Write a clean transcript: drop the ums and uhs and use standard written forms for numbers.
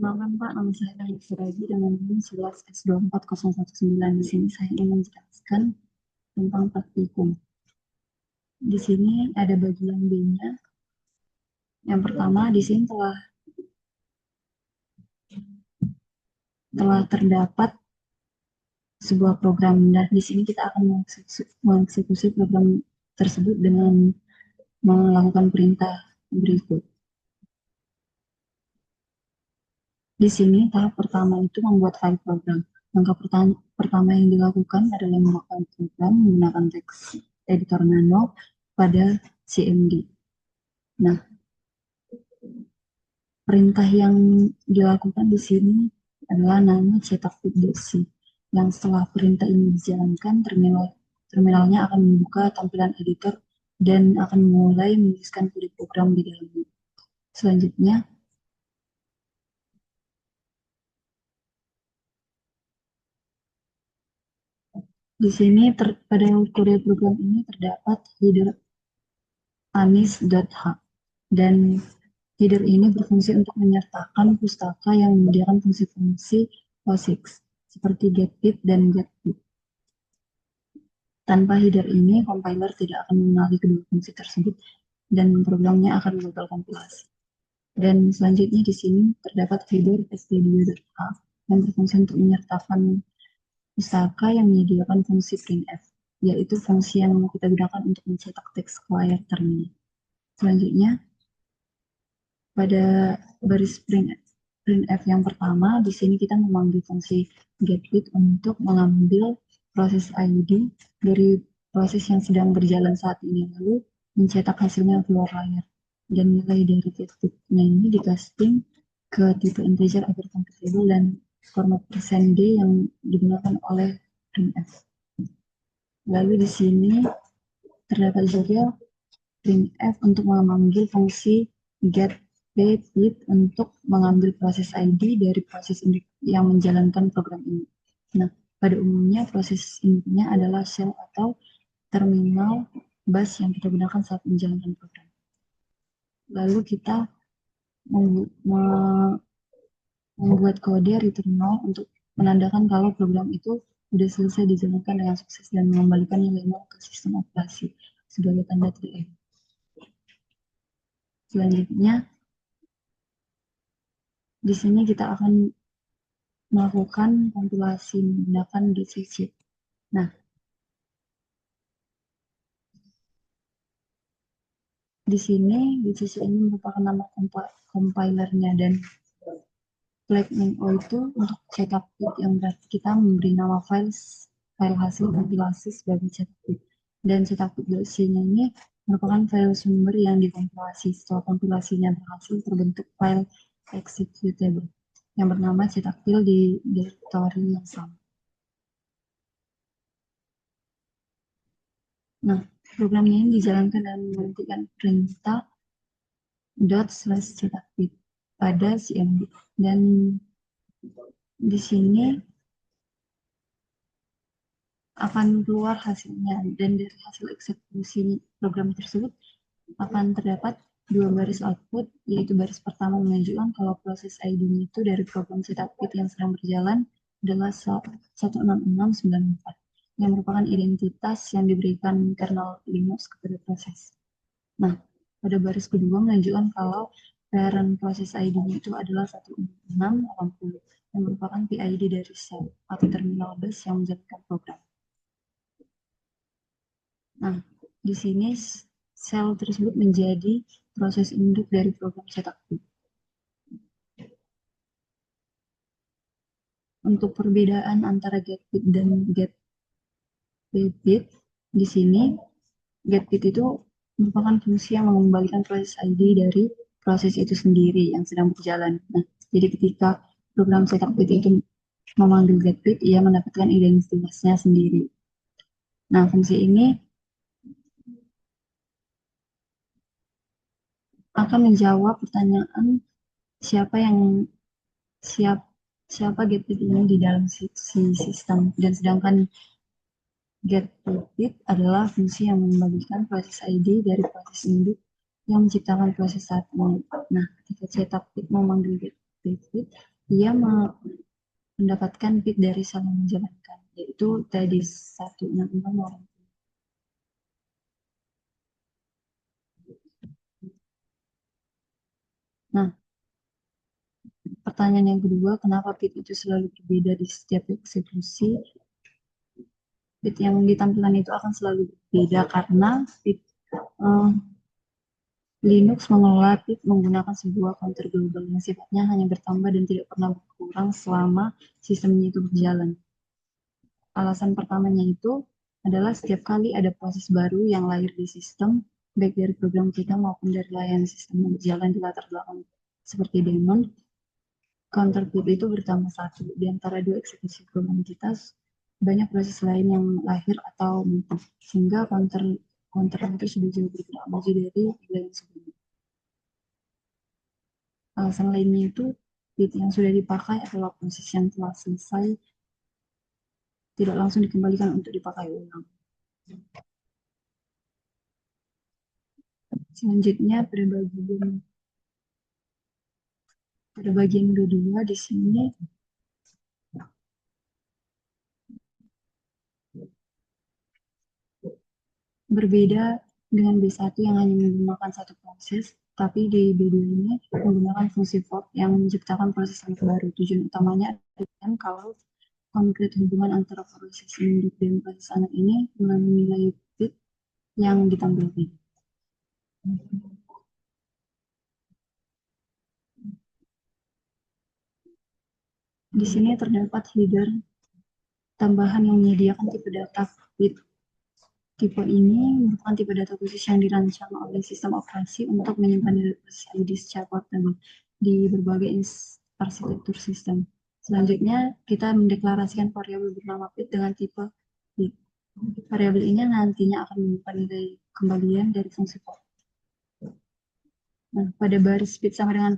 Malam Pak, nama saya Rahim Suragi dengan NIM 11S24019. Di sini saya ingin menjelaskan tentang praktikum. Di sini ada bagian B-nya. Yang pertama, di sini telah terdapat sebuah program. Nah, di sini kita akan mengeksekusi program tersebut dengan melakukan perintah berikut. Di sini tahap pertama itu membuat file program. Langkah pertama yang dilakukan adalah membuat program menggunakan teks editor Nano pada CMD. Nah, perintah yang dilakukan di sini adalah nama cetak .c. Yang setelah perintah ini dijalankan, terminalnya akan membuka tampilan editor dan akan mulai menuliskan kode program di dalamnya. Selanjutnya, di sini pada kode program ini terdapat header anis.h dan header ini berfungsi untuk menyertakan pustaka yang menyediakan fungsi-fungsi POSIX seperti getBit dan getBit. Tanpa header ini, compiler tidak akan mengenali kedua fungsi tersebut dan programnya akan gagal kompilasi. Dan selanjutnya di sini terdapat header stdio.h yang berfungsi untuk menyertakan pustaka yang menyediakan fungsi printf, yaitu fungsi yang kita gunakan untuk mencetak teks ke layar terminal. Selanjutnya, pada baris printf yang pertama, di sini kita memanggil fungsi getBit untuk mengambil proses ID dari proses yang sedang berjalan saat ini, lalu mencetak hasilnya keluar layar. Dan nilai dari getBit-nya ini dicasting ke tipe integer agar computable dan format %d yang digunakan oleh printf. Lalu di sini terdapat juga printf untuk memanggil fungsi getBit untuk mengambil proses ID dari proses induk yang menjalankan program ini. Nah, pada umumnya proses induknya adalah shell atau terminal bus yang kita gunakan saat menjalankan program. Lalu kita membuat kode return null untuk menandakan kalau program itu sudah selesai dijalankan dengan sukses dan mengembalikan nilai nol ke sistem operasi sebagai tanda TF. Selanjutnya, di sini kita akan melakukan kompilasi menggunakan GCC. Nah, di sini GCC ini merupakan nama compilernya dan flag main.o itu untuk cetak bit yang berarti kita memberi nama file hasil kompilasi sebagai cetak bit. Dan cetak bit.c-nya ini merupakan file sumber yang dikompilasi. Setelah kompilasinya berhasil, terbentuk file executable yang bernama cetak file di direktori yang sama. Nah, programnya ini dijalankan dan menghentikan perintah ./cetak bit pada CMD. Dan di sini akan keluar hasilnya, dan dari hasil eksekusi program tersebut akan terdapat dua baris output, yaitu baris pertama menunjukkan kalau proses ID-nya itu dari program cetak bit yang sedang berjalan adalah 16694 yang merupakan identitas yang diberikan kernel Linux kepada proses. Nah, pada baris kedua menunjukkan kalau parent proses ID-nya itu adalah 1680 yang merupakan PID dari shell atau terminal bus yang menjalankan program. Nah, di sini sel tersebut menjadi proses induk dari program cetak bit. Untuk perbedaan antara getBit dan getBit, di sini getBit itu merupakan fungsi yang mengembalikan proses ID dari proses itu sendiri yang sedang berjalan. Nah, jadi ketika program cetak bit itu memanggil getBit, ia mendapatkan identitasnya sendiri. Nah, fungsi ini akan menjawab pertanyaan siapa getBit ini di dalam si sistem, dan sedangkan getBit adalah fungsi yang mengembalikan proses ID dari proses induk yang menciptakan proses saat ini. Nah, ketika cetak bit memanggil fit, ia mendapatkan bit dari sel yang menjalankan, yaitu tadi 166 orang. Nah, pertanyaan yang kedua, kenapa bit itu selalu berbeda di setiap eksekusi? Bit yang ditampilkan itu akan selalu berbeda karena bit Linux mengelola bit menggunakan sebuah counter global yang sifatnya hanya bertambah dan tidak pernah berkurang selama sistemnya itu berjalan. Alasan pertamanya itu adalah setiap kali ada proses baru yang lahir di sistem, baik dari program kita maupun dari layanan sistem yang berjalan di latar belakang seperti daemon, counter bit itu bertambah satu. Di antara dua eksekusi program kita, banyak proses lain yang lahir atau muncul, sehingga counter itu sudah jauh bergerak maju dari yang sebelumnya. Alasan lainnya itu bit yang sudah dipakai adalah proses yang telah selesai, tidak langsung dikembalikan untuk dipakai ulang. Selanjutnya pada bagian kedua di sini berbeda dengan B1 yang hanya menggunakan satu proses, tapi di B2 ini menggunakan fungsi for yang menciptakan proses yang baru. Tujuan utamanya adalah kalau konkret hubungan antara proses induk dan proses anak ini melalui nilai bit yang ditampilkan. Di sini terdapat header tambahan yang menyediakan tipe data bit. Tipe ini merupakan tipe data khusus yang dirancang oleh sistem operasi untuk menyimpan nilai proses ID secara portable di berbagai arsitektur sistem. Selanjutnya, kita mendeklarasikan variabel bernama bit dengan tipe bit. Variabel ini nantinya akan menyimpan nilai kembalian dari fungsi for. Nah, pada baris bit sama dengan